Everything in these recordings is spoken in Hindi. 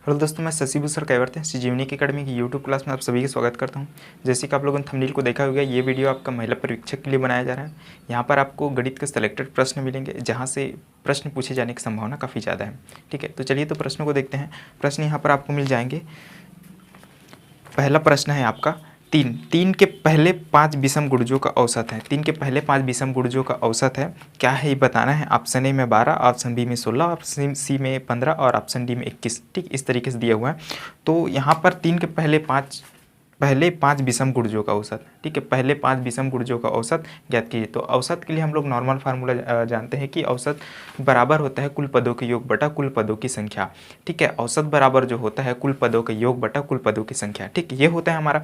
हेलो दोस्तों, मैं शशि भूषण कैवर्त संजीवनी अकेडमी की यूट्यूब क्लास में आप सभी का स्वागत करता हूं। जैसे कि आप लोगों ने थंबनेल को देखा होगा, ये वीडियो आपका महिला परीक्षक के लिए बनाया जा रहा है। यहाँ पर आपको गणित के सिलेक्टेड प्रश्न मिलेंगे, जहाँ से प्रश्न पूछे जाने की संभावना काफ़ी ज़्यादा है। ठीक है, तो चलिए तो प्रश्नों को देखते हैं। प्रश्न यहाँ पर आपको मिल जाएंगे। पहला प्रश्न है आपका, तीन के पहले 5 विषम गुणजों का औसत है। 3 के पहले 5 विषम गुणजों का औसत है, क्या है ये बताना है। ऑप्शन ए में 12, ऑप्शन बी में 16, ऑप्शन सी में 15 और ऑप्शन डी में 21। ठीक, इस तरीके से दिया हुआ है। तो यहाँ पर 3 के पहले पाँच विषम गुणजों का औसत। ठीक है, पहले 5 विषम गुणजों का औसत ज्ञात कीजिए। तो औसत के लिए हम लोग नॉर्मल फार्मूला जानते हैं कि औसत बराबर होता है कुल पदों के योग बटा कुल पदों की संख्या। ठीक है, औसत बराबर जो होता है कुल पदों के योग बटा कुल पदों की संख्या। ठीक, ये होता है हमारा।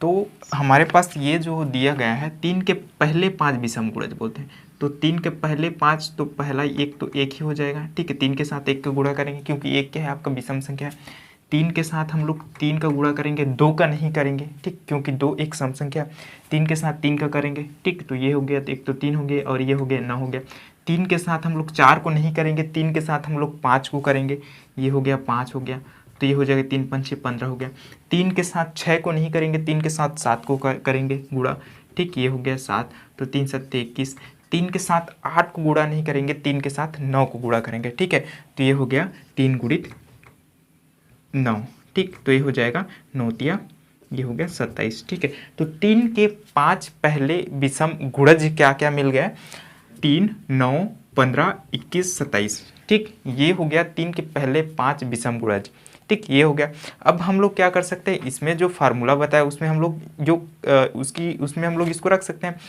तो हमारे पास ये जो दिया गया है, 3 के पहले 5 विषम गुणज बोलते हैं। तो 3 के पहले 5, तो पहला एक तो एक ही हो जाएगा। ठीक है, 3 के साथ 1 का गुणा करेंगे, क्योंकि 1 क्या है आपका विषम संख्या है। 3 के साथ हम लोग 3 का गुणा करेंगे, 2 का नहीं करेंगे। ठीक, क्योंकि 2 एक सम संख्या। 3 के साथ 3 का करेंगे। ठीक, तो ये हो गया, तो एक तो 3 हो गए और ये हो गया 9 हो गया। 3 के साथ हम लोग 4 को नहीं करेंगे, 3 के साथ हम लोग 5 को करेंगे। ये हो गया 5 हो गया, तो ये हो जाएगा 3 5 6 15 हो गया। 3 के साथ 6 को नहीं करेंगे, 3 के साथ 7 को करेंगे गुणा। ठीक, ये हो गया 7, तो 3 7 21। 3 के साथ 8 को गुणा नहीं करेंगे, 3 के साथ 9 को गुणा करेंगे। ठीक है, तो ये हो गया 3 गुणित 9। ठीक, तो ये हो जाएगा 9 तिया, ये हो गया 27। ठीक है, तो 3 के 5 पहले विषम गुणज क्या क्या मिल गया, 3 9 15 21 27। ठीक, ये हो गया 3 के पहले 5 विषम गुणज। ठीक, ये हो गया। अब हम लोग क्या कर सकते हैं, इसमें जो फार्मूला बताया उसमें हम लोग जो उसमें हम लोग इसको रख सकते हैं,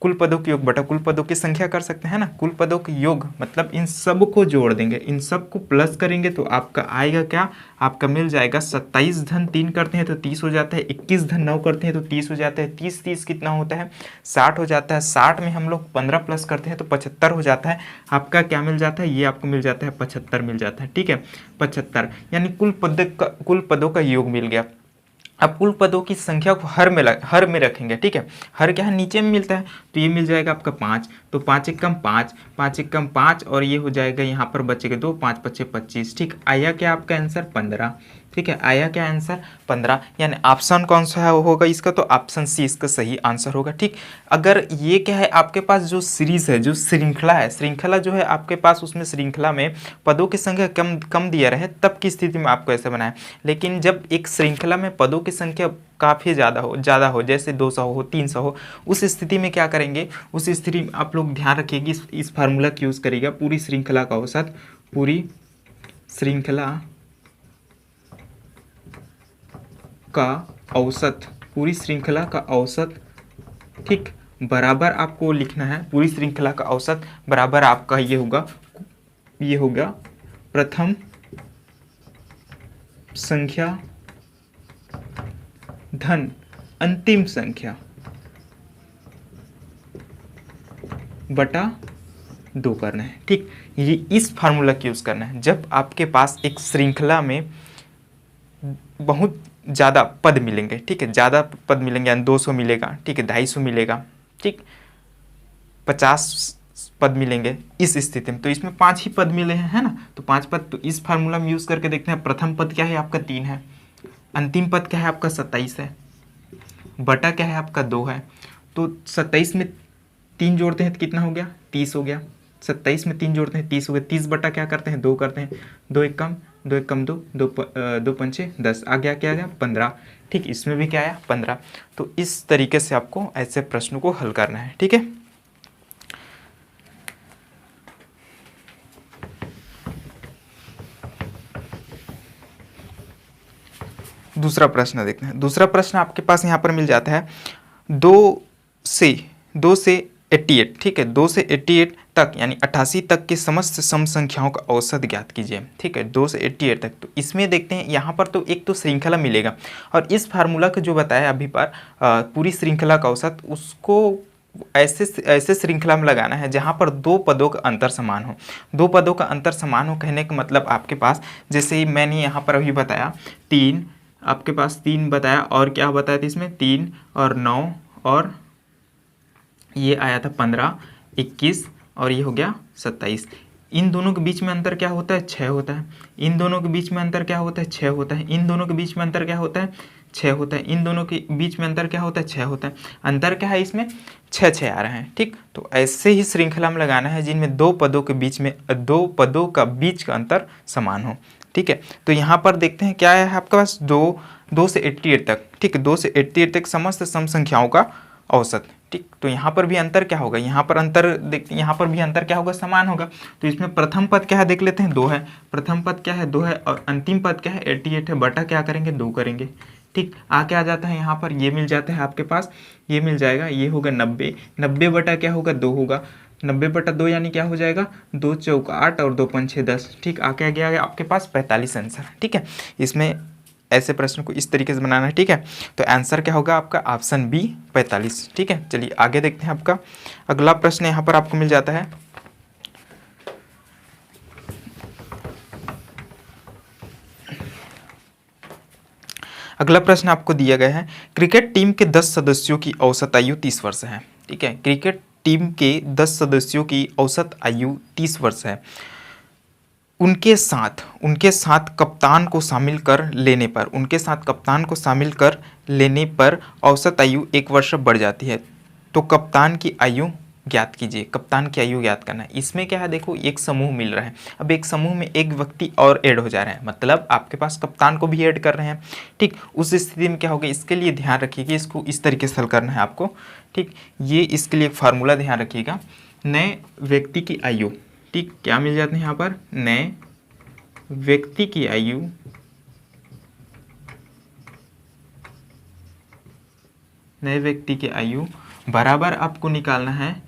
कुल पदों के योग बटा कुल पदों की संख्या कर सकते हैं ना। कुल पदों के योग मतलब इन सब को जोड़ देंगे, इन सब को प्लस करेंगे तो आपका आएगा क्या, आपका मिल जाएगा 27 धन 3 करते हैं तो 30 हो जाता है, 21 धन 9 करते हैं तो 30 हो जाता है, 30 30 कितना होता है 60 हो जाता है, 60 में हम लोग 15 प्लस करते हैं तो 75 हो जाता है। आपका क्या मिल जाता है, ये आपको मिल जाता है 75 मिल जाता है। ठीक है, 75 यानी कुल पदों का योग मिल गया। अब कुल पदों की संख्या को हर में रखेंगे। ठीक है, हर क्या है नीचे में मिलता है, तो ये मिल जाएगा आपका 5, तो 5 एक कम 5, 5 एक कम 5 और ये हो जाएगा यहाँ पर बचेगा 2, 5 5 25। ठीक, आया क्या आपका आंसर 15। ठीक है, आया क्या आंसर 15, यानी ऑप्शन कौन सा होगा इसका, तो ऑप्शन सी इसका सही आंसर होगा। ठीक, अगर ये क्या है आपके पास जो सीरीज है, जो श्रृंखला है, श्रृंखला जो है आपके पास, उसमें श्रृंखला में पदों की संख्या कम दिया रहे, तब की स्थिति में आपको ऐसे बनाए। लेकिन जब एक श्रृंखला में पदों की संख्या काफ़ी ज़्यादा हो, जैसे 200 हो 300 हो, उस स्थिति में क्या करेंगे, उस स्थिति में आप लोग ध्यान रखिएगा इस फार्मूला का यूज़ करिएगा। पूरी श्रृंखला का औसत, पूरी श्रृंखला का औसत, पूरी श्रृंखला का औसत। ठीक, बराबर आपको लिखना है, पूरी श्रृंखला का औसत बराबर आपका ये होगा प्रथम संख्या धन अंतिम संख्या बटा 2 करना है। ठीक, ये इस फार्मूला का यूज़ करना है जब आपके पास एक श्रृंखला में बहुत ज़्यादा पद मिलेंगे। ठीक है, ज़्यादा पद मिलेंगे, यानी 200 मिलेगा। ठीक है, 250 मिलेगा। ठीक, 50 पद मिलेंगे इस स्थिति में। तो इसमें 5 ही पद मिले हैं, है ना, तो 5 पद। तो इस फार्मूला में यूज़ करके देखते हैं। प्रथम पद क्या है आपका 3 है, अंतिम पद क्या है आपका 27 है, बटा क्या है आपका 2 है। तो 27 में 3 जोड़ते हैं तो कितना हो गया 30 हो गया। 27 में 3 जोड़ते हैं 30 हो गया। 30 बटा क्या करते हैं 2 करते हैं, 2 एक कम 2 2 पंचे 10, आ गया क्या आ गया 15। ठीक, इसमें भी क्या आया 15। तो इस तरीके से आपको ऐसे प्रश्नों को हल करना है। ठीक है, दूसरा प्रश्न देखते हैं। दूसरा प्रश्न आपके पास यहाँ पर मिल जाता है 2 से 88। ठीक है, 2 से 88 तक यानी 88 तक के समस्त सम संख्याओं का औसत ज्ञात कीजिए। ठीक है, 2 से 88 तक। तो इसमें देखते हैं यहाँ पर तो एक तो श्रृंखला मिलेगा, और इस फार्मूला का जो बताया अभी पर पूरी श्रृंखला का औसत, उसको ऐसे श्रृंखला में लगाना है जहाँ पर 2 पदों का अंतर समान हो। 2 पदों का अंतर समान हो कहने का मतलब आपके पास, जैसे मैंने यहाँ पर अभी बताया 3, आपके पास 3 बताया, और क्या बताया था इसमें 3 और 9 और ये आया था 15 21 और ये हो गया 27। इन दोनों के बीच में अंतर क्या होता है, 6 होता है। इन दोनों के बीच में अंतर क्या होता है, 6 होता है। इन दोनों के बीच में अंतर क्या होता है, 6 होता है। इन दोनों के बीच में अंतर क्या होता है, 6 होता है। अंतर क्या है इसमें, 6 6 आ रहे हैं। ठीक, तो ऐसे ही श्रृंखला में लगाना है जिनमें दो पदों के बीच में, दो पदों का बीच का अंतर समान हो। ठीक है, तो यहाँ पर देखते हैं क्या है आपके पास, 2 से 88 तक। ठीक है, 2 से 88 तक समस्त सम संख्याओं का औसत। ठीक, तो यहाँ पर भी अंतर क्या होगा, यहाँ पर अंतर देखते हैं, यहाँ पर भी अंतर क्या होगा, समान होगा। तो इसमें प्रथम पद क्या है देख लेते हैं, 2 है। प्रथम पद क्या है, 2 है, और अंतिम पद क्या है, 88 है, बटा क्या करेंगे, 2 करेंगे। ठीक, आके आ जाता है यहाँ पर, ये मिल जाता है आपके पास, ये मिल जाएगा, ये होगा 90। 90 बटा क्या होगा, 2 होगा। 90 बटा 2 यानी क्या हो जाएगा, 2 चौक 8 और 2 पंच 6 10। ठीक, आके आ गया आपके पास 45 आंसर। ठीक है, इसमें ऐसे प्रश्न को इस तरीके से बनाना है। ठीक है, तो आंसर क्या होगा आपका, ऑप्शन बी 45। ठीक है, चलिए आगे देखते हैं। आपका अगला प्रश्न यहाँ पर आपको मिल जाता है, अगला प्रश्न आपको दिया गया है, क्रिकेट टीम के 10 सदस्यों की औसत आयु 30 वर्ष है। ठीक है, क्रिकेट टीम के 10 सदस्यों की औसत आयु 30 वर्ष है। उनके साथ कप्तान को शामिल कर लेने पर, उनके साथ कप्तान को शामिल कर लेने पर औसत आयु 1 वर्ष बढ़ जाती है। तो कप्तान की आयु ज्ञात कीजिए। कप्तान की आयु ज्ञात करना है। इसमें क्या है, देखो एक समूह मिल रहा है। अब एक समूह में एक व्यक्ति और ऐड हो जा रहा है, मतलब आपके पास कप्तान को भी ऐड कर रहे हैं। ठीक, उस स्थिति में क्या होगा, इसके लिए ध्यान रखिए कि इसको इस तरीके से हल करना है आपको। ठीक, ये इसके लिए एक फार्मूला ध्यान रखिएगा, नए व्यक्ति की आयु। ठीक, क्या मिल जाते हैं यहाँ पर, नए व्यक्ति की आयु बराबर आपको निकालना है,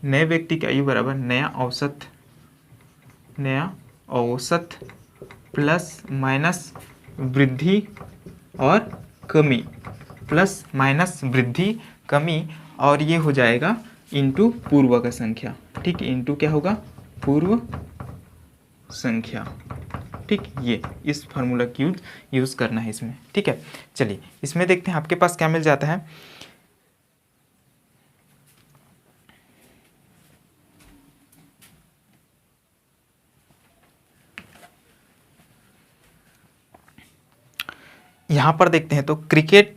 नए व्यक्ति की आयु बराबर नया औसत प्लस माइनस वृद्धि और कमी, प्लस माइनस वृद्धि कमी, और ये हो जाएगा इंटू पूर्व का संख्या। ठीक, इंटू क्या होगा, पूर्व संख्या। ठीक, ये इस फार्मूला की यूज़ करना है इसमें। ठीक है, चलिए इसमें देखते हैं आपके पास क्या मिल जाता है। यहाँ पर देखते हैं तो क्रिकेट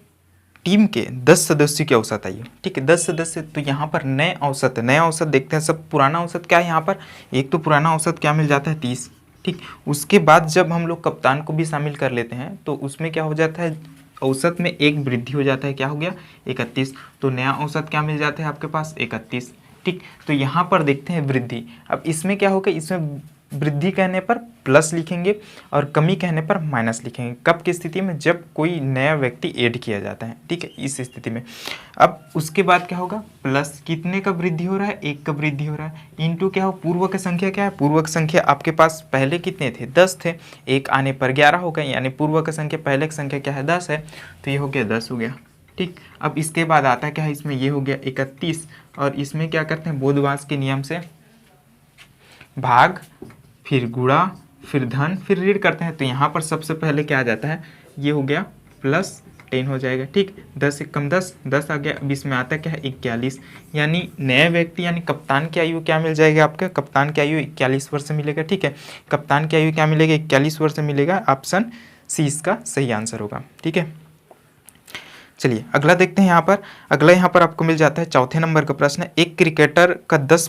टीम के 10 सदस्यों की औसत आयु। ठीक है, 10 सदस्य, तो यहाँ पर नए औसत देखते हैं। सब पुराना औसत क्या है यहाँ पर, एक तो पुराना औसत क्या मिल जाता है, 30। ठीक, उसके बाद जब हम लोग कप्तान को भी शामिल कर लेते हैं तो उसमें क्या हो जाता है, औसत में एक वृद्धि हो जाता है, क्या हो गया, 31। तो नया औसत क्या मिल जाता है आपके पास, 31। ठीक, तो यहाँ पर देखते हैं वृद्धि। अब इसमें क्या होगा, इसमें वृद्धि कहने पर प्लस लिखेंगे और कमी कहने पर माइनस लिखेंगे। कब की स्थिति में, जब कोई नया व्यक्ति ऐड किया जाता है। ठीक है, इस स्थिति में। अब उसके बाद क्या होगा, प्लस कितने का वृद्धि हो रहा है, 1 का वृद्धि हो रहा है, इंटू क्या हो, पूर्व की संख्या क्या है, पूर्व की संख्या आपके पास पहले कितने थे, 10 थे, 1 आने पर 11 हो गए, यानी पूर्व की संख्या पहले की संख्या क्या है, 10 है, तो ये हो गया 10 हो गया। ठीक, अब इसके बाद आता है क्या है, इसमें ये हो गया 31, और इसमें क्या करते हैं, बोधवास के नियम से भाग, फिर गुणा, फिर धन, फिर ऋण करते हैं। तो यहाँ पर सबसे पहले क्या आ जाता है, ये हो गया प्लस 10 हो जाएगा। ठीक, 10 से कम 10 आ गया। अब इसमें आता है क्या है, 41, यानी नए व्यक्ति यानी कप्तान की आयु क्या मिल जाएगी आपके, कप्तान की आयु 41 वर्ष मिलेगा। ठीक है, कप्तान की आयु क्या मिलेगा, 41 वर्ष मिलेगा। ऑप्शन सी इसका सही आंसर होगा। ठीक है, चलिए अगला देखते हैं। यहाँ पर आपको मिल जाता है चौथे नंबर का प्रश्न। एक क्रिकेटर का 10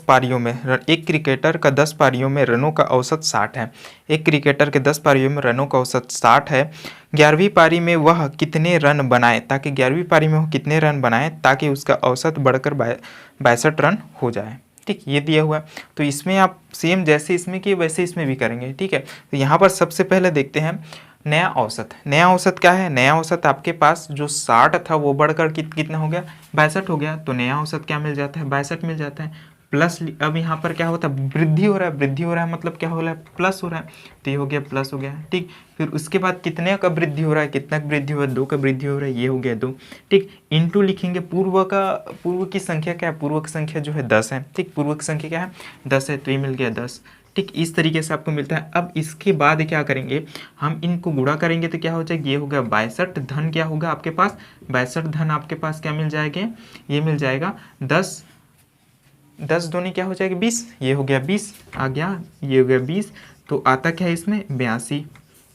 पारियों में रनों का औसत 60 है। एक क्रिकेटर के 10 पारियों में रनों का औसत 60 है। 11वीं पारी में वह कितने रन बनाए, ताकि उसका औसत बढ़कर 62 रन हो जाए। ठीक, ये दिया हुआ है। तो इसमें आप सेम जैसे इसमें किए वैसे इसमें भी करेंगे। ठीक है, तो यहाँ पर सबसे पहले देखते हैं नया औसत क्या है, नया औसत आपके पास जो 60 था वो बढ़कर कितना हो गया, 62 हो गया। तो नया औसत क्या मिल जाता है, 62 मिल जाता है। प्लस अब यहाँ पर क्या होता है, वृद्धि हो रहा है, मतलब क्या हो रहा है, प्लस हो रहा है, तो ये हो गया प्लस हो गया। ठीक, फिर उसके बाद कितने का वृद्धि हो रहा है, 2 का वृद्धि हो रहा है, ये हो गया 2। ठीक, इंटू लिखेंगे, पूर्व की संख्या क्या है, पूर्व की संख्या जो है 10 है। ठीक, पूर्व की संख्या क्या है, 10 है, तो ये मिल गया 10। ठीक, इस तरीके से आपको मिलता है। अब इसके बाद क्या करेंगे, हम इनको गुणा करेंगे तो क्या हो जाएगा, ये हो गया 62, धन क्या होगा आपके पास, 62 धन आपके पास क्या मिल जाएगा, ये मिल जाएगा 10 10 दूनी क्या हो जाएगा 20, ये हो गया 20 आ गया, ये हो गया 20, तो आता क्या है इसमें 82,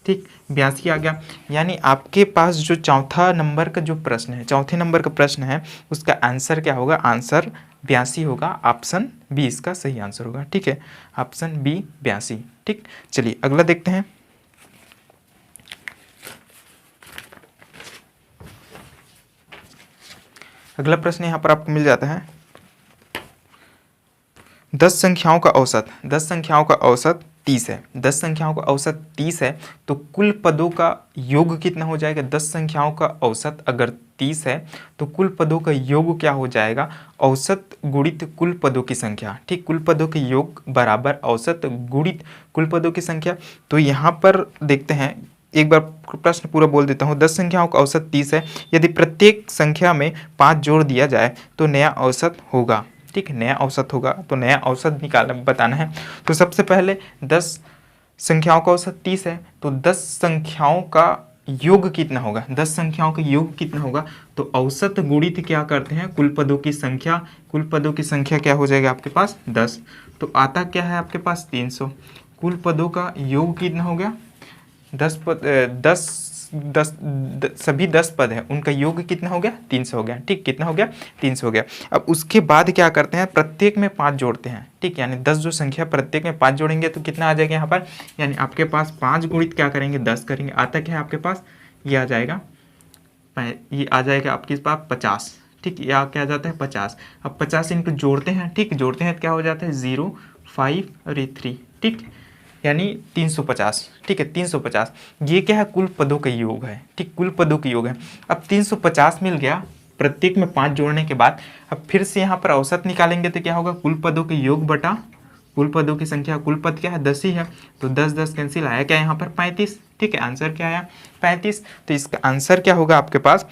ठीक 82 आ गया। यानी आपके पास जो चौथा नंबर का जो प्रश्न है, चौथे नंबर का प्रश्न है, उसका आंसर क्या होगा, आंसर 82 होगा। ऑप्शन बी इसका सही आंसर होगा, ठीक है, ऑप्शन बी 82, ठीक। चलिए अगला देखते हैं। अगला प्रश्न यहाँ पर आपको मिल जाता है 10 संख्याओं का औसत, 10 संख्याओं का औसत 30 है, 10 संख्याओं का औसत 30 है, तो कुल पदों का योग कितना हो जाएगा। 10 संख्याओं का औसत अगर 30 है तो कुल पदों का योग क्या हो जाएगा, औसत गुणित कुल पदों की संख्या, ठीक, कुल पदों के योग बराबर औसत गुणित कुल पदों की संख्या। तो यहाँ पर देखते हैं, एक बार प्रश्न पूरा बोल देता हूँ। 10 संख्याओं का औसत 30 है, यदि प्रत्येक संख्या में 5 जोड़ दिया जाए तो नया औसत होगा, ठीक, नया औसत होगा। तो नया औसत निकालना बताना है। तो सबसे पहले 10 संख्याओं का औसत 30 है, तो 10 संख्याओं का योग कितना होगा, 10 संख्याओं का योग कितना होगा, तो औसत गुणित क्या करते हैं कुल पदों की संख्या, कुल पदों की संख्या क्या हो जाएगा आपके पास 10, तो आता क्या है आपके पास 300, कुल पदों का योग कितना हो गया 10 पद, 10 सभी 10 पद है, उनका योग कितना हो गया 300 हो गया, ठीक, कितना हो गया 300 हो गया। अब उसके बाद क्या करते हैं, प्रत्येक में 5 जोड़ते हैं, ठीक, यानी 10 जो संख्या प्रत्येक में 5 जोड़ेंगे तो कितना आ जाएगा यहाँ पर, यानी आपके पास 5 गुणित क्या करेंगे 10 करेंगे, आता क्या है आपके पास, ये आ जाएगा, ये आ जाएगा आपके पास 50, ठीक, या क्या आ जाता है 50। अब 50 इनको जोड़ते हैं, ठीक, जोड़ते हैं तो क्या हो जाता है 0, 5 और ये 3, ठीक, यानी 350, ठीक है 350। ये क्या है कुल पदों का योग है, ठीक, कुल पदों का योग है। अब 350 मिल गया, प्रत्येक में 5 जोड़ने के बाद अब फिर से यहाँ पर औसत निकालेंगे तो क्या होगा, कुल पदों के योग बटा कुल पदों की संख्या, कुल पद क्या है 10 ही है, तो 10 10 कैंसिल आया क्या यहाँ पर 35, ठीक है, आंसर क्या आया 35। तो इसका आंसर क्या होगा आपके पास,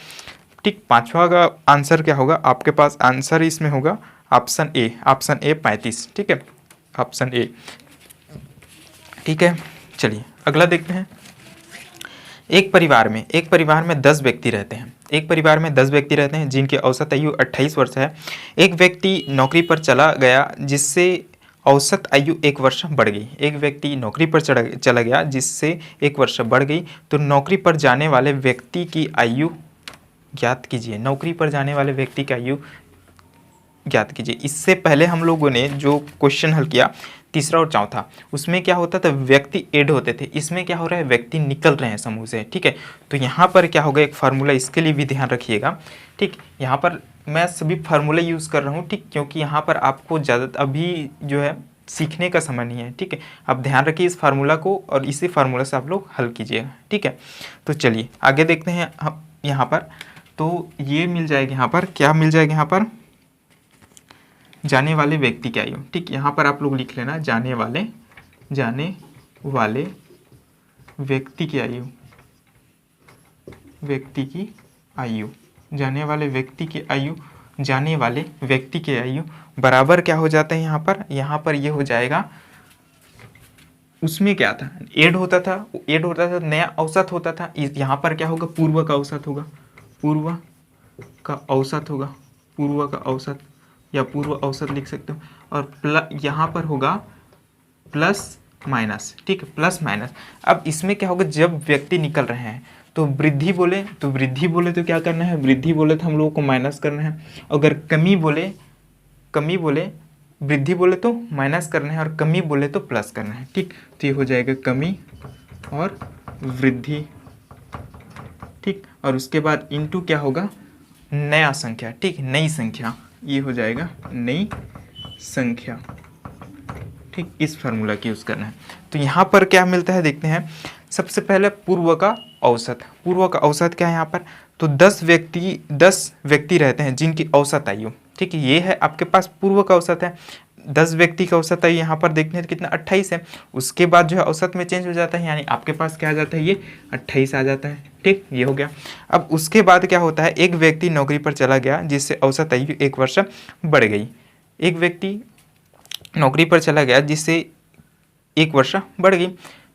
ठीक, पांचवा का आंसर क्या होगा आपके पास, आंसर इसमें होगा ऑप्शन ए, ऑप्शन ए 35, ठीक है, ऑप्शन ए, ठीक है। चलिए अगला देखते हैं। एक परिवार में 10 व्यक्ति रहते हैं, एक परिवार में 10 व्यक्ति रहते हैं जिनकी औसत आयु 28 वर्ष है। एक व्यक्ति नौकरी पर चला गया जिससे औसत आयु 1 वर्ष बढ़ गई, एक व्यक्ति नौकरी पर चला गया जिससे 1 वर्ष बढ़ गई, तो नौकरी पर जाने वाले व्यक्ति की आयु ज्ञात कीजिए, नौकरी पर जाने वाले व्यक्ति की आयु ज्ञात कीजिए। इससे पहले हम लोगों ने जो क्वेश्चन हल किया तीसरा और चौथा, उसमें क्या होता था व्यक्ति ऐड होते थे, इसमें क्या हो रहा है व्यक्ति निकल रहे हैं समूह से, ठीक है। तो यहाँ पर क्या होगा, एक फार्मूला इसके लिए भी ध्यान रखिएगा, ठीक, यहाँ पर मैं सभी फार्मूला यूज़ कर रहा हूँ, ठीक, क्योंकि यहाँ पर आपको ज़्यादा अभी जो है सीखने का समय नहीं है, ठीक है। आप ध्यान रखिए इस फार्मूला को और इसी फार्मूला से आप लोग हल कीजिएगा, ठीक है। तो चलिए आगे देखते हैं हम यहाँ पर, तो ये मिल जाएगा यहाँ पर, क्या मिल जाएगा यहाँ पर, जाने वाले व्यक्ति की आयु, ठीक, यहाँ पर आप लोग लिख लेना जाने वाले व्यक्ति की आयु, व्यक्ति की आयु, जाने वाले व्यक्ति की आयु, जाने वाले व्यक्ति की आयु बराबर क्या हो जाता है यहाँ पर ये हो जाएगा, उसमें क्या था ऐड होता था नया औसत होता था, यहाँ पर क्या होगा पूर्व का औसत होगा, पूर्व का औसत या पूर्व औसत लिख सकते हो, और यहाँ पर होगा प्लस माइनस, ठीक है, प्लस माइनस। अब इसमें क्या होगा, जब व्यक्ति निकल रहे हैं तो वृद्धि बोले तो क्या करना है, वृद्धि बोले तो हम लोगों को माइनस करना है, अगर कमी बोले वृद्धि बोले तो माइनस करना है, और कमी बोले तो प्लस करना है, ठीक। तो ये हो जाएगा कमी और वृद्धि, ठीक, और उसके बाद इनटू क्या होगा नया संख्या, ठीक, नई संख्या, ये हो जाएगा नई संख्या, ठीक, इस फार्मूला की यूज़ करना है। तो यहाँ पर क्या मिलता है देखते हैं, सबसे पहले पूर्व का औसत क्या है यहाँ पर, तो 10 व्यक्ति रहते हैं जिनकी औसत आयु, ठीक है, ये है आपके पास पूर्व का औसत है, 10 व्यक्ति का औसत आयु यहाँ पर देखते हैं तो कितना 28 है, उसके बाद जो है औसत में चेंज हो जाता है, यानी आपके पास क्या आ जाता है ये 28 आ जाता है, ठीक, ये हो गया। अब उसके बाद क्या होता है, एक व्यक्ति नौकरी पर चला गया जिससे औसत आयु 1 वर्ष बढ़ गई, एक व्यक्ति नौकरी पर चला गया जिससे 1 वर्ष बढ़ गई,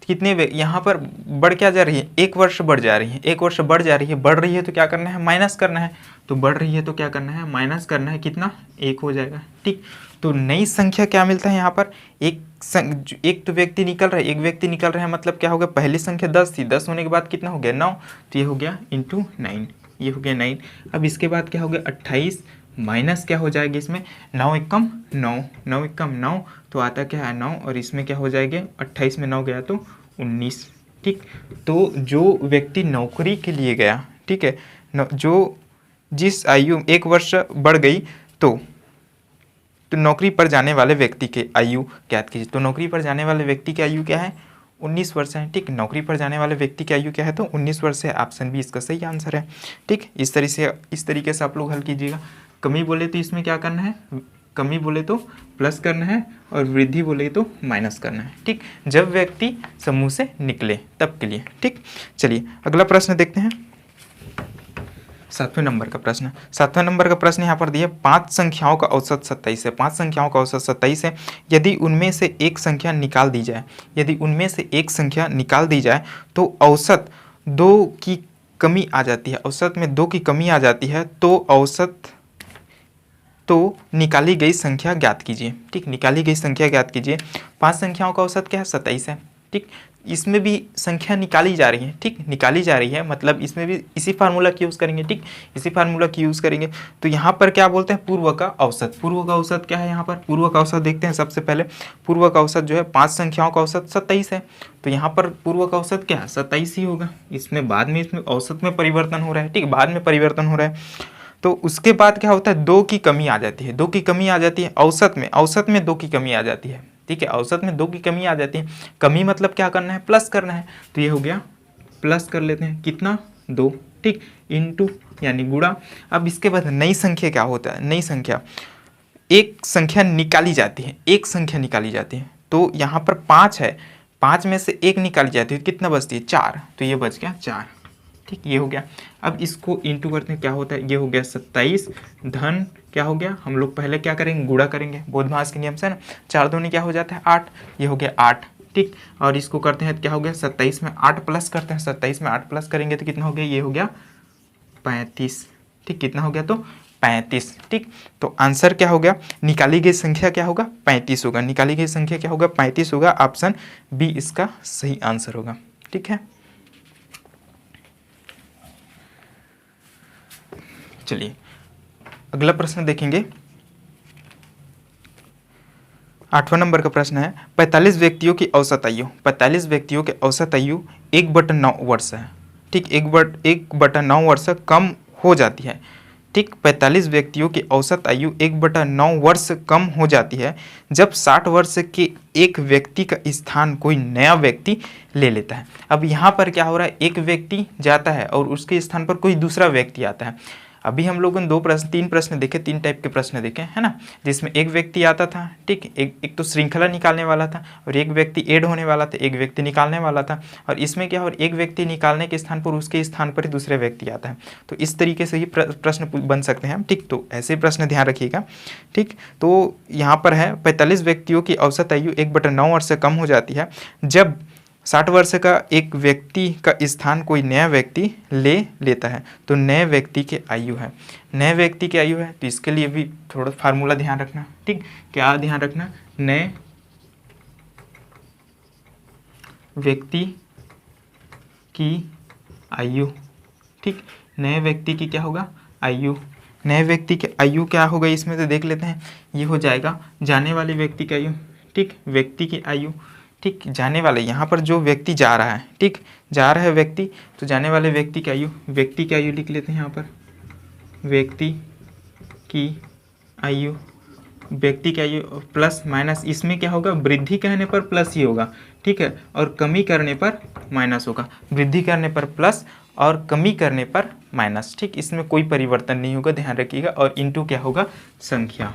यहाँ पर बढ़ क्या जा रही है, 1 वर्ष बढ़ जा रही है, 1 वर्ष बढ़ जा रही है, बढ़ रही है तो क्या करना है, माइनस करना है। तो बढ़ रही है तो क्या करना है, माइनस करना है, कितना, 1 हो जाएगा। ठीक, तो नई संख्या क्या मिलता है यहाँ पर, एक तो व्यक्ति निकल रहा है, एक व्यक्ति निकल रहा है, मतलब क्या हो गया, पहली संख्या 10 थी, 10 होने के बाद कितना हो गया, 9, तो ये हो गया इंटू 9, ये हो गया 9। अब इसके बाद क्या हो गया, 28 माइनस क्या हो जाएगा इसमें, 9 एकम 9, 9 एकम 9, तो आता क्या है 9, और इसमें क्या हो जाएगा, 28 में 9 गया तो 19। ठीक, तो जो व्यक्ति नौकरी के लिए गया, ठीक है, जो जिस आयु 1 वर्ष बढ़ गई तो नौकरी पर जाने वाले व्यक्ति के आयु ज्ञात कीजिए। तो नौकरी पर जाने वाले व्यक्ति की आयु क्या है, 19 वर्ष है। ठीक, नौकरी पर जाने वाले व्यक्ति की आयु क्या है, तो 19 वर्ष है। ऑप्शन बी इसका सही आंसर है। ठीक, इस तरीके से आप लोग हल कीजिएगा। कमी बोले तो इसमें क्या करना है, कमी बोले तो प्लस करना है, और वृद्धि बोले तो माइनस करना है। ठीक, जब व्यक्ति समूह से निकले तब के लिए। ठीक, चलिए अगला प्रश्न देखते हैं। 7वें नंबर का प्रश्न, 7वें नंबर का प्रश्न यहाँ पर दिया, 5 संख्याओं का औसत 27 है। 5 संख्याओं का औसत 27 है। यदि उनमें से एक संख्या निकाल दी जाए, यदि उनमें से एक संख्या निकाल दी जाए तो औसत 2 की कमी आ जाती है। औसत में 2 की कमी आ जाती है, तो निकाली गई संख्या ज्ञात कीजिए। ठीक, निकाली गई संख्या ज्ञात कीजिए। 5 संख्याओं का औसत क्या है, 27 है। ठीक, इसमें भी संख्या निकाली जा रही है। ठीक, निकाली जा रही है, मतलब इसमें भी इसी फार्मूला की यूज़ करेंगे। ठीक, इसी फार्मूला की यूज़ करेंगे। तो यहाँ पर क्या बोलते हैं, पूर्व का औसत। पूर्व का औसत क्या है, यहाँ पर पूर्व का औसत देखते हैं। सबसे पहले पूर्व का औसत जो है, 5 संख्याओं का औसत 27 है, तो यहाँ पर पूर्व का औसत क्या है, 27 ही होगा। इसमें बाद में इसमें औसत में परिवर्तन हो रहा है। ठीक, बाद में परिवर्तन हो रहा है। तो उसके बाद क्या होता है, 2 की कमी आ जाती है। 2 की कमी आ जाती है औसत में 2 की कमी आ जाती है। ठीक है, औसत में 2 की कमी आ जाती है। कमी मतलब क्या करना है, प्लस करना है। तो ये हो गया, प्लस कर लेते हैं, कितना, 2। ठीक, इंटू यानी गुणा। अब इसके बाद नई संख्या क्या होता है, नई संख्या, एक संख्या निकाली जाती है, एक संख्या निकाली जाती है। तो यहाँ पर 5 है, 5 में से 1 निकाली जाती है, कितना बचती है, 4। तो ये बच गया 4। ठीक, ये हो गया। अब इसको इंटू करते हैं, क्या होता है, ये हो गया 27 धन क्या हो गया, हम लोग पहले क्या करेंगे, गुणा करेंगे, बोधभास के नियम से ना। 4 दूनी क्या हो जाता है, 8, ये हो गया 8। ठीक, और इसको करते हैं, क्या हो गया, 27 में 8 प्लस करते हैं। 27 में 8 प्लस करेंगे तो कितना हो गया, ये हो गया 35। ठीक, कितना हो गया, तो 35। ठीक, तो आंसर क्या हो गया, निकाली गई संख्या क्या होगा, 35 होगा। निकाली गई संख्या क्या होगा, 35 होगा। ऑप्शन बी इसका सही आंसर होगा। ठीक है, चलिए अगला प्रश्न देखेंगे। 8वां नंबर का प्रश्न है, 45 व्यक्तियों की औसत आयु, 45 व्यक्तियों के औसत आयु 1/9 वर्ष है। ठीक, 1/9 वर्ष कम हो जाती है। ठीक, 45 व्यक्तियों की औसत आयु 1/9 वर्ष कम हो जाती है जब 60 वर्ष के एक व्यक्ति का स्थान कोई नया व्यक्ति ले लेता है। अब यहाँ पर क्या हो रहा है, एक व्यक्ति जाता है और उसके स्थान पर कोई दूसरा व्यक्ति आता है। अभी हम लोगों ने 3 प्रश्न देखे, 3 टाइप के प्रश्न देखे, है ना, जिसमें एक व्यक्ति आता था। ठीक, एक तो श्रृंखला निकालने वाला था, और एक व्यक्ति ऐड होने वाला था, एक व्यक्ति निकालने वाला था। और इसमें क्या हो, एक व्यक्ति निकालने के स्थान पर उसके स्थान पर ही दूसरे व्यक्ति आता है। तो इस तरीके से ही प्रश्न बन सकते हैं। ठीक, तो ऐसे प्रश्न ध्यान रखिएगा। ठीक, तो यहाँ पर है 45 व्यक्तियों की औसत आयु 1/9 वर्ष से कम हो जाती है जब 60 वर्ष का एक व्यक्ति का स्थान कोई नया व्यक्ति ले लेता है। तो नए व्यक्ति की आयु है, नए व्यक्ति की आयु है, तो इसके लिए भी थोड़ा फार्मूला ध्यान रखना। ठीक, क्या ध्यान रखना, नए व्यक्ति की आयु। ठीक, नए व्यक्ति की क्या होगा, आयु। नए व्यक्ति की आयु क्या होगा, इसमें तो देख लेते हैं, ये हो जाएगा जाने वाले व्यक्ति की आयु। ठीक, व्यक्ति की आयु। ठीक, जाने वाले, यहाँ पर जो व्यक्ति जा रहा है, ठीक, जा रहा है व्यक्ति, तो जाने वाले व्यक्ति की आयु, व्यक्ति की आयु लिख लेते हैं यहाँ पर, व्यक्ति की आयु, व्यक्ति की आयु प्लस माइनस, इसमें क्या होगा, वृद्धि कहने पर प्लस ही होगा। ठीक है, और कमी करने पर माइनस होगा। वृद्धि करने पर प्लस और कमी करने पर माइनस। ठीक, इसमें कोई परिवर्तन नहीं होगा, ध्यान रखिएगा। और इंटू क्या होगा, संख्या,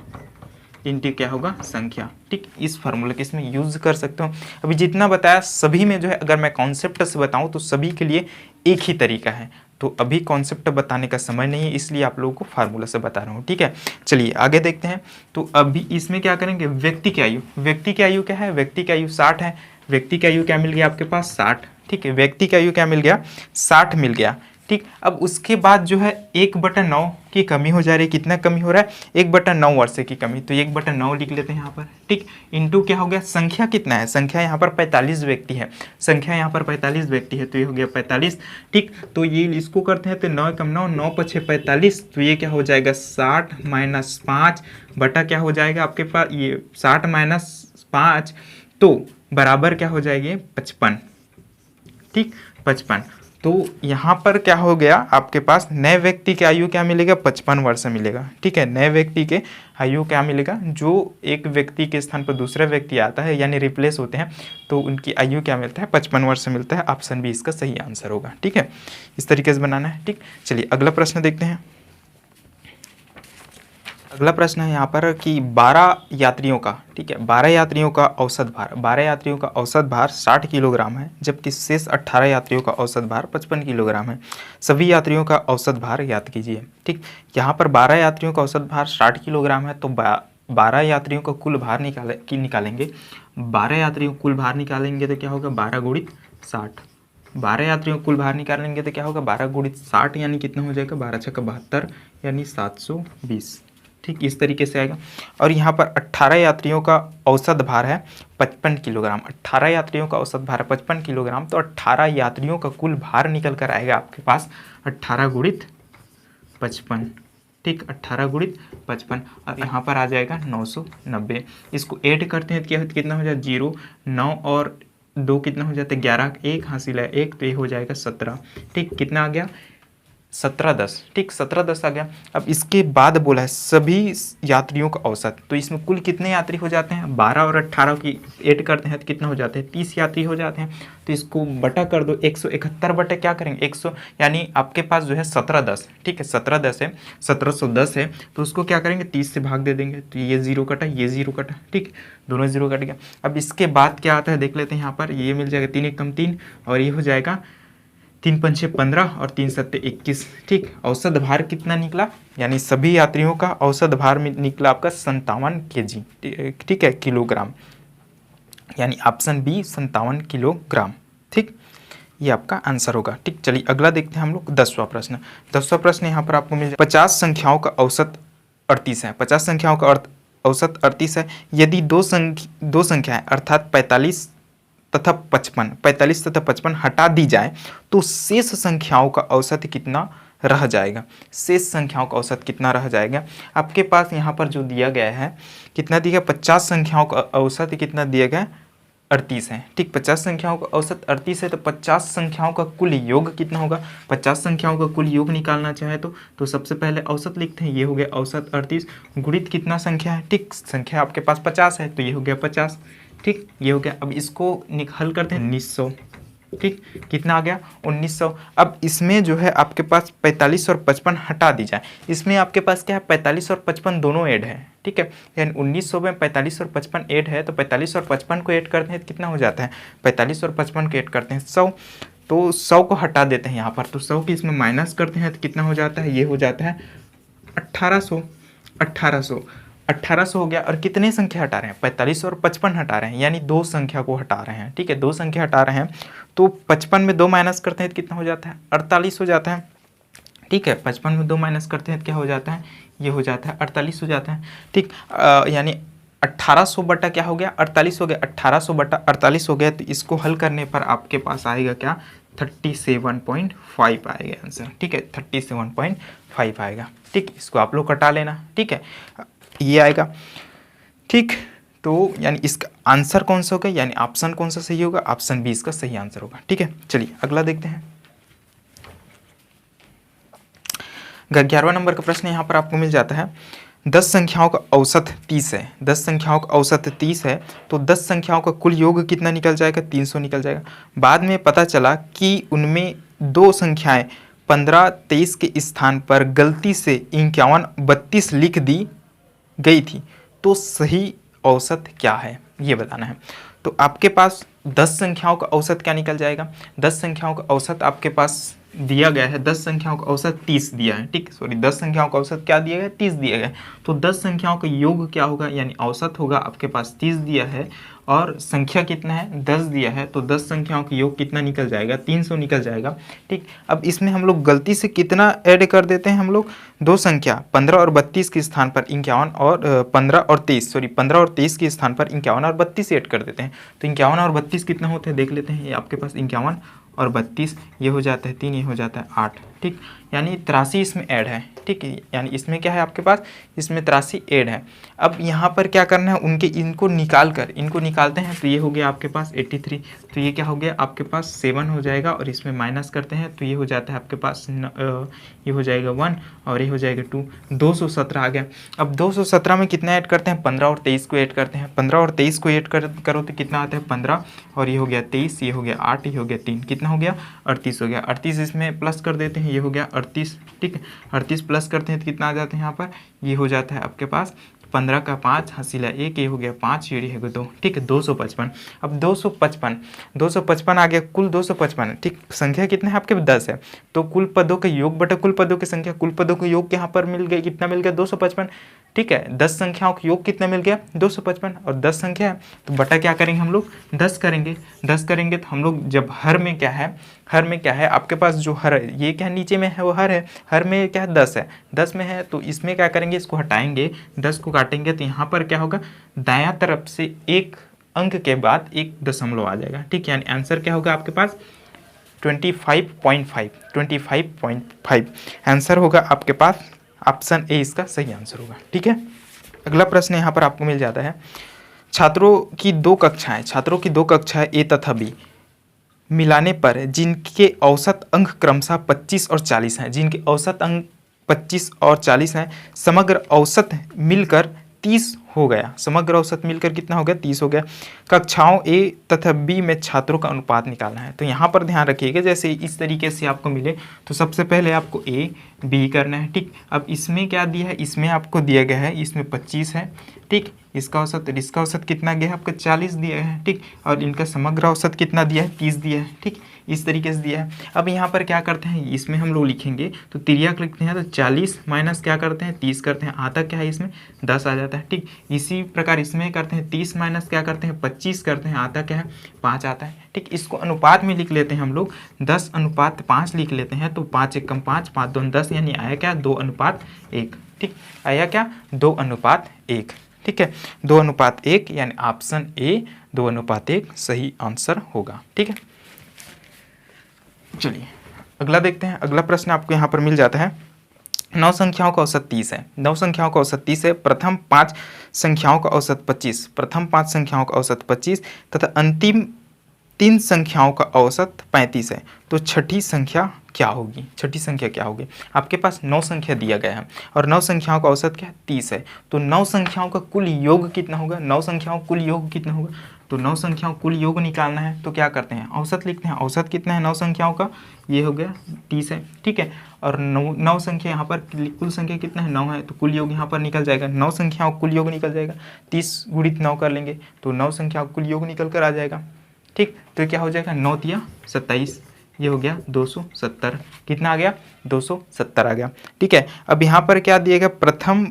इंटू क्या होगा, संख्या। ठीक, इस फार्मूला के इसमें यूज कर सकते हो। अभी जितना बताया सभी में जो है, अगर मैं कॉन्सेप्ट से बताऊं तो सभी के लिए एक ही तरीका है। तो अभी कॉन्सेप्ट बताने का समय नहीं है, इसलिए आप लोगों को फार्मूला से बता रहा हूँ। ठीक है, चलिए आगे देखते हैं। तो अभी इसमें क्या करेंगे, व्यक्ति की आयु। व्यक्ति की आयु क्या है, व्यक्ति की आयु 60 है। व्यक्ति का आयु क्या मिल गया आपके पास 60, ठीक है, व्यक्ति का आयु क्या मिल गया 60 मिल गया, ठीक। अब उसके बाद जो है 1/9 की कमी हो जा रही है, कितना कमी हो रहा है 1/9 वर्ष की कमी, तो 1/9 लिख लेते हैं यहाँ पर, ठीक। इंटू क्या हो गया, संख्या कितना है, संख्या यहाँ पर 45 व्यक्ति है, संख्या यहाँ पर 45 व्यक्ति है, तो ये हो गया 45, ठीक। तो ये इसको करते हैं तो 9 कम 9, 9 पछे 45, तो ये क्या हो जाएगा 60 - 5 बटा क्या हो जाएगा आपके पास, ये 60 - 5 तो बराबर क्या हो जाएगी 55, ठीक 55। तो यहाँ पर क्या हो गया आपके पास नए व्यक्ति के आयु क्या मिलेगा 55 वर्ष मिलेगा, ठीक है। नए व्यक्ति के आयु क्या मिलेगा, जो एक व्यक्ति के स्थान पर दूसरा व्यक्ति आता है यानी रिप्लेस होते हैं, तो उनकी आयु क्या मिलता है 55 वर्ष मिलता है। ऑप्शन बी इसका सही आंसर होगा, ठीक है। इस तरीके से बनाना है, ठीक। चलिए अगला प्रश्न देखते हैं। अगला प्रश्न है यहाँ पर कि 12 यात्रियों का, ठीक है, 12 यात्रियों का औसत भार, 12 यात्रियों का औसत भार 60 किलोग्राम है, जबकि शेष 18 यात्रियों का औसत भार 55 किलोग्राम है। सभी यात्रियों का औसत भार ज्ञात कीजिए, ठीक। यहाँ पर 12 यात्रियों का औसत भार 60 किलोग्राम है, तो 12 यात्रियों का कुल भार निकालेंगे। 12 यात्रियों का कुल भार निकालेंगे तो क्या होगा 12 × 60, 12 यात्रियों का कुल भार निकालेंगे तो क्या होगा 12 × 60 यानी कितना हो जाएगा 12 × 6 = 72 यानी 720, ठीक। इस तरीके से आएगा। और यहाँ पर 18 यात्रियों का औसत भार है 55 किलोग्राम, 18 यात्रियों का औसत भार है 55 किलोग्राम, तो 18 यात्रियों का कुल भार निकल कर आएगा आपके पास 18 × 55, ठीक 18 × 55, और यहाँ पर आ जाएगा 990। इसको ऐड करते हैं तो कितना हो जाए 0, 9 और 2 कितना हो जाता है 11, 1 हासिल है 1, तो ये हो जाएगा 17, ठीक। कितना आ गया 1710, ठीक 1710 आ गया। अब इसके बाद बोला है सभी यात्रियों का औसत, तो इसमें कुल कितने यात्री हो जाते हैं 12 और 18 की ऐड करते हैं तो कितना हो जाते हैं 30 यात्री हो जाते हैं। तो इसको बटा कर दो 171 बटे क्या करेंगे 100, यानी आपके पास जो है 1710, ठीक है 1710 है, 1710 है, तो उसको क्या करेंगे 30 से भाग दे देंगे, तो ये 0 कटा ये 0 कटा, ठीक दोनों 0 कट गया। अब इसके बाद क्या आता है देख लेते हैं, यहाँ पर ये मिल जाएगा 3 × 1 = 3 और ये हो जाएगा 3 × 5 = 15 और 3 × 7 = 21, ठीक। औसत भार कितना निकला, यानी सभी यात्रियों का औसत भार निकला आपका 57 kg, ठीक है किलोग्राम, यानी ऑप्शन बी 57 किलोग्राम, ठीक। ये आपका आंसर होगा, ठीक। चलिए अगला देखते हैं हम लोग 10वां प्रश्न। 10वां प्रश्न यहाँ पर आपको मिल 50 संख्याओं का औसत 38 है, 50 संख्याओं का औसत 38 है। यदि दो संख्याएं अर्थात 45 तथा 55 हटा दी जाए तो शेष संख्याओं का औसत कितना रह जाएगा, शेष संख्याओं का औसत कितना रह जाएगा। आपके पास यहाँ पर जो दिया गया है कितना दिया गया 50 संख्याओं का औसत कितना दिया गया 38 है, ठीक 50 संख्याओं का औसत 38 है, तो 50 संख्याओं का कुल योग कितना होगा, 50 संख्याओं का कुल योग निकालना चाहे तो सबसे पहले औसत लिखते हैं, ये हो गया औसत 38 गुणित कितना संख्या है, ठीक संख्या आपके पास 50 है तो ये हो गया 50, ठीक ये हो गया। अब इसको हल करते हैं 1900, ठीक कितना आ गया 1900। अब इसमें जो है आपके पास 45 और 55 हटा दी जाए, इसमें आपके पास क्या है 45 और 55 दोनों ऐड है, ठीक है, यानी 1900 में 45 और 55 ऐड है, तो 45 और 55 को ऐड करते हैं तो कितना हो जाता है 45 और 55 को ऐड करते हैं 100, तो 100 को हटा देते हैं यहाँ पर, तो 100 की इसमें माइनस करते हैं तो कितना हो जाता है, ये हो जाता है 1800 हो गया। और कितने संख्या हटा रहे हैं 45 और 55 हटा रहे हैं, यानी दो संख्या को हटा रहे हैं, ठीक है दो संख्या हटा रहे हैं, तो 55 में 2 माइनस करते हैं तो कितना हो जाता है 48 हो जाता है, ठीक है 55 में 2 माइनस करते हैं तो क्या हो जाता है, ये हो जाता है 48 हो जाता है, ठीक यानी 1800 बटा क्या हो गया 48 हो गया, 1800 बटा 48 हो गया, तो इसको हल करने पर आपके पास आएगा क्या 37.5 आएगा आंसर, ठीक है 37.5 आएगा, ठीक इसको आप लोग कटा लेना, ठीक है ये आएगा, ठीक। तो यानी इसका आंसर कौन सा होगा, यानी ऑप्शन कौन सा सही होगा, ऑप्शन बी इसका सही आंसर होगा, ठीक है। चलिए अगला देखते हैं 11वां नंबर का प्रश्न यहाँ पर आपको मिल जाता है 10 संख्याओं का औसत 30 है, 10 संख्याओं का औसत 30 है, तो 10 संख्याओं का कुल योग कितना निकल जाएगा 300 निकल जाएगा। बाद में पता चला कि उनमें दो संख्याएं 15 23 के स्थान पर गलती से 51 32 लिख दी गई थी, तो सही औसत क्या है ये बताना है। तो आपके पास 10 संख्याओं का औसत क्या निकल जाएगा, 10 संख्याओं का औसत आपके पास दिया गया है 10 संख्याओं का औसत 30 दिया है, ठीक, सॉरी 10 संख्याओं का औसत क्या दिया गया, 30 दिया गया। तो 10 संख्याओं का योग क्या होगा, यानी औसत होगा, आपके पास 30 दिया है और संख्या कितना है, 10 दिया है, तो 10 संख्याओं का योग कितना निकल जाएगा, 300 निकल जाएगा, ठीक। अब इसमें हम लोग गलती से कितना ऐड कर देते हैं, हम लोग दो संख्या 15 और 32 के स्थान पर 51 और 15 और 23, सॉरी 15 और 23 के स्थान पर 51 और 32 ऐड कर देते हैं। तो 51 और 32 कितना होते हैं देख लेते हैं। ये आपके पास 51 और 32, ये हो जाता है 3, ये हो जाता है 8, ठीक, यानी 83 इसमें ऐड है, ठीक है, यानी इसमें क्या है आपके पास, इसमें 83 ऐड है। अब यहाँ पर क्या करना है, उनके इनको निकालते हैं, तो ये हो गया आपके पास 83, तो ये क्या हो गया आपके पास 7 हो जाएगा, और इसमें माइनस करते हैं तो ये हो जाता है आपके पास ये हो जाएगा 1 और ये हो जाएगा 2, 217 आ गया। अब 217 में कितना ऐड करते हैं, 15 और 23 को ऐड करते हैं, 15 और 23 को ऐड करो तो कितना आता है 15, और ये हो गया 23, ये हो गया 8, ये हो गया 3, कितना हो गया 38 हो गया। 38 इसमें प्लस कर देते हैं, ये हो गया 38, ठीक है, 38 प्लस करते हैं तो कितना आ जाता है यहाँ पर, ये हो जाता है आपके पास 15 का 5 हसीला 1, ये हो गया 5, ये है 2, ठीक है, 255। अब 255 आ गया, कुल 255, ठीक, संख्या कितना है आपके 10 है, तो कुल पदों का योग बटा कुल पदों की संख्या, कुल पदों का योग यहाँ पर मिल गया, कितना मिल गया 255, ठीक है। 10 संख्याओं का योग कितना मिल गया 255, और 10 संख्या है तो बटा क्या करेंगे हम लोग 10 करेंगे, 10 करेंगे तो हम लोग जब हर में क्या है आपके पास जो हर है, ये क्या नीचे में है वो हर है, हर में क्या है 10 है, 10 में है तो इसमें क्या करेंगे, इसको हटाएंगे, 10 को काटेंगे तो यहाँ पर क्या होगा, दायां तरफ से एक अंक के बाद एक दशमलव आ जाएगा, ठीक, यानी आंसर क्या होगा आपके पास 25.5 आंसर होगा आपके पास, ऑप्शन ए इसका सही आंसर होगा, ठीक है। अगला प्रश्न यहाँ पर आपको मिल जाता है, छात्रों की दो कक्षाएं ए तथा बी मिलाने पर जिनके औसत अंक क्रमशः 25 और 40 हैं, जिनके औसत अंक 25 और 40 हैं, समग्र औसत मिलकर 30 हो गया, समग्र औसत मिलकर कितना हो गया 30 हो गया। कक्षाओं ए तथा बी में छात्रों का अनुपात निकालना है। तो यहाँ पर ध्यान रखिएगा, जैसे इस तरीके से आपको मिले तो सबसे पहले आपको ए बी करना है, ठीक। अब इसमें क्या दिया है, इसमें आपको दिया गया है, इसमें 25 है, ठीक, इसका औसत कितना गया है आपका 40 दिया है, ठीक, और इनका समग्र औसत कितना दिया है 30 दिया है, ठीक, इस तरीके से दिया है। अब यहाँ पर क्या करते हैं, इसमें हम लोग लिखेंगे तो तिर्यक लिखते हैं, तो 40 माइनस क्या करते हैं 30 करते हैं, आता क्या है इसमें 10 आ जाता है, ठीक। इसी प्रकार इसमें करते हैं 30 माइनस क्या करते हैं 25 करते हैं, आता क्या है 5 आता है, ठीक। इसको अनुपात में लिख लेते हैं हम लोग, 10:5 लिख लेते हैं, तो 5 1 कम 5, 5 2 10, यानी आया क्या 2:1, ठीक, आया क्या 2:1, ठीक है, 2:1, यानी ऑप्शन ए 2:1 सही आंसर होगा, ठीक है। चलिए अगला देखते हैं। अगला प्रश्न आपको यहाँ पर मिल जाता है, 9 संख्याओं का औसत 30 है, 9 संख्याओं का औसत 30 है, प्रथम 5 संख्याओं का औसत 25, प्रथम 5 संख्याओं का औसत 25 तथा अंतिम 3 संख्याओं का औसत 35 है, तो छठी संख्या क्या होगी, छठी संख्या क्या होगी। आपके पास 9 संख्या दिया गया है और 9 संख्याओं का औसत क्या है 30 है, तो 9 संख्याओं का कुल योग कितना होगा, 9 संख्याओं कुल योग कितना होगा, तो 9 संख्याओं कुल योग निकालना है, तो क्या करते हैं औसत लिखते हैं, औसत कितना है 9 संख्याओं का, ये हो गया 30 है, ठीक है, और 9 संख्या यहाँ पर कुल संख्या कितना है 9 है, तो कुल योग यहाँ पर निकल जाएगा, 9 संख्याओं कुल योग निकल जाएगा, 30 गुणित 9 कर लेंगे तो 9 संख्याओं कुल योग निकल कर आ जाएगा, ठीक। तो क्या हो जाएगा 9 तिया 27, ये हो गया 270, कितना आ गया 270 आ गया, ठीक है। अब यहाँ पर क्या दिएगा, प्रथम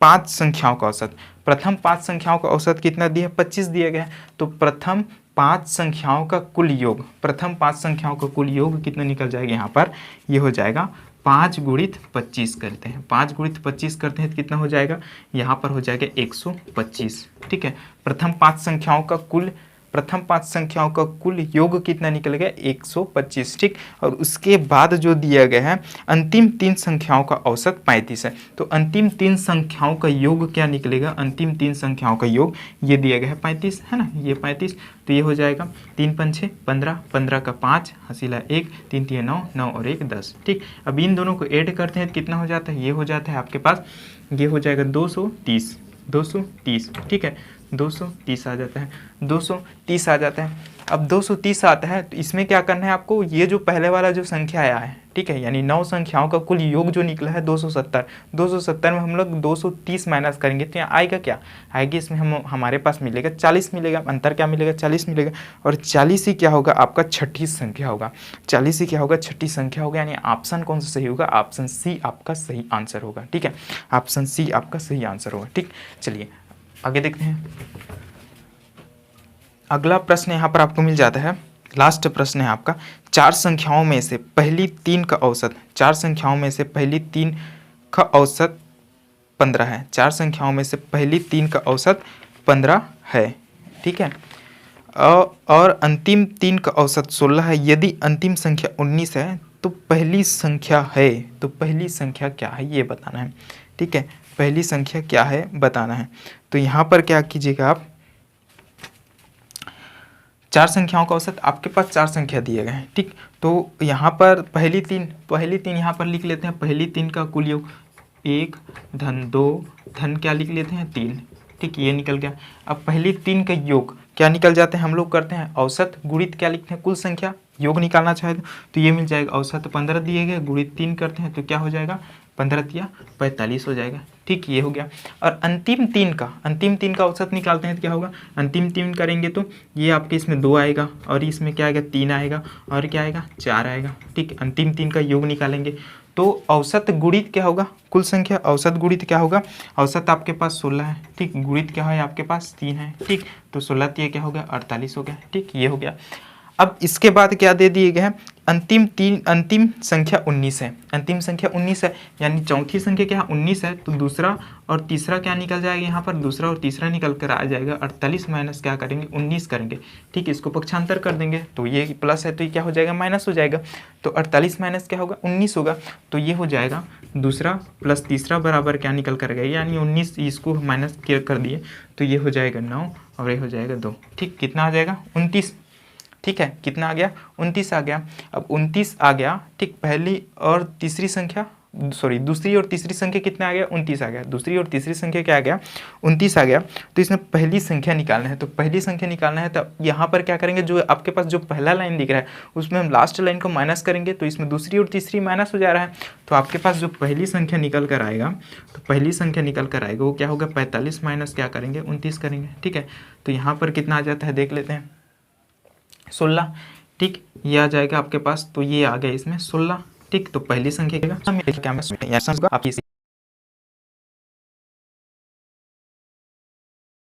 5 संख्याओं का औसत, प्रथम 5 संख्याओं का औसत कितना दिया 25 दिया गया, तो प्रथम 5 संख्याओं का कुल योग, प्रथम 5 संख्याओं का कुल योग कितना निकल जाएगा यहाँ पर, ये हो जाएगा 5 गुणित 25 करते हैं, 5 गुणित 25 करते हैं तो कितना हो जाएगा, यहाँ पर हो जाएगा 125, ठीक है। प्रथम 5 संख्याओं का कुल योग कितना निकलेगा 125, ठीक। और उसके बाद जो दिया गया है अंतिम 3 संख्याओं का औसत 35 है, तो अंतिम 3 संख्याओं का योग क्या निकलेगा, अंतिम 3 संख्याओं का योग ये दिया गया है 35 है ना, ये 35, तो ये हो जाएगा 3 5 6 15, 15 का 5 हसीला 1, 3 3 9, 9 और 1 10, ठीक। अब इन दोनों को ऐड करते हैं तो कितना हो जाता है, ये हो जाता है आपके पास, ये हो जाएगा 230, ठीक है। 230 आ जाता है, 230 आ जाता है। अब 230 आता है तो इसमें क्या करना है आपको, ये जो पहले वाला जो संख्या आया है, ठीक है, यानी 9 संख्याओं का कुल योग जो निकला है 270, 270 में हम लोग 230 माइनस करेंगे तो यहाँ आएगा क्या, आएगी इसमें हमारे पास मिलेगा 40 मिलेगा, अंतर क्या मिलेगा 40 मिलेगा, और 40 ही क्या होगा आपका छठी संख्या होगा, 40 ही क्या होगा छठी संख्या होगा, यानी ऑप्शन कौन सा सही होगा, ऑप्शन सी आपका सही आंसर होगा। ठीक है, ऑप्शन सी आपका सही आंसर होगा। ठीक, चलिए आगे देखते हैं। अगला प्रश्न यहाँ पर आपको मिल जाता है, लास्ट प्रश्न है आपका, चार संख्याओं में से पहली तीन का औसत, चार संख्याओं में से पहली तीन का औसत 15 है, चार संख्याओं में से पहली तीन का औसत 15 है। ठीक है, और अंतिम तीन का औसत 16 है। यदि अंतिम संख्या 19 है तो पहली संख्या है, तो पहली संख्या क्या है ये बताना है। ठीक है, पहली संख्या क्या है बताना है। तो यहाँ पर क्या कीजिएगा आप, चार संख्याओं का औसत, आपके पास चार संख्या दिए गए हैं। ठीक, तो यहाँ पर पहली तीन यहाँ पर लिख लेते हैं, पहली तीन का कुल योग 1 धन 2 धन क्या लिख लेते हैं 3। ठीक, ये निकल गया। अब पहली तीन का योग क्या निकल जाते हैं, हम लोग करते हैं औसत गुणित क्या लिखते हैं कुल संख्या, योग निकालना चाहे तो ये मिल जाएगा, औसत 15 दिए गए, गुणित 3 करते हैं तो क्या हो जाएगा 15 तिया 45 हो जाएगा। ठीक, ये हो गया। और अंतिम तीन का औसत निकालते हैं तो क्या होगा, अंतिम तीन करेंगे तो ये आपके इसमें 2 आएगा, और इसमें क्या आएगा 3 आएगा, और क्या आएगा 4 आएगा। ठीक, अंतिम तीन का योग निकालेंगे तो औसत गुणित क्या होगा कुल संख्या, औसत गुणित क्या होगा, औसत आपके पास 16 है। ठीक, गुणित क्या है आपके पास 3 है। ठीक, तो 16 तिया क्या हो गया 48 हो गया। ठीक, ये हो गया। अब इसके बाद क्या दे दिए गए हैं, अंतिम संख्या 19 है, अंतिम संख्या 19 है, यानी चौथी संख्या क्या 19 है, तो दूसरा और तीसरा क्या निकल जाएगा, यहाँ पर दूसरा और तीसरा निकल कर आ जाएगा, 48 माइनस क्या करेंगे 19 करेंगे। ठीक, इसको पक्षांतर कर देंगे तो ये प्लस है तो ये क्या हो जाएगा माइनस हो जाएगा, तो 48 माइनस क्या होगा 19 होगा, तो ये हो जाएगा दूसरा प्लस तीसरा बराबर क्या निकल कर गया, यानी 19, इसको माइनस कर दिए तो ये हो जाएगा 9 और ये हो जाएगा 2। ठीक, कितना आ जाएगा 29। ठीक है, कितना आ गया 29 आ गया। अब 29 आ गया। ठीक, पहली और तीसरी संख्या, सॉरी दूसरी और तीसरी संख्या कितना आ गया 29 आ गया, दूसरी और तीसरी संख्या क्या आ गया 29 आ गया। तो इसमें पहली संख्या निकालना है, तो पहली संख्या निकालना है तो यहाँ पर क्या करेंगे, जो आपके पास जो पहला लाइन दिख रहा है उसमें हम लास्ट लाइन को माइनस करेंगे, तो इसमें दूसरी और तीसरी माइनस हो जा रहा है, तो आपके पास जो पहली संख्या निकल कर आएगा, तो पहली संख्या निकल कर आएगा वो क्या होगा 45 माइनस क्या करेंगे 29 करेंगे। ठीक है, तो यहाँ पर कितना आ जाता है देख लेते हैं 16। ठीक, ये आ जाएगा आपके पास, तो ये आ गया इसमें 16। ठीक, तो पहली संख्या क्या आपकी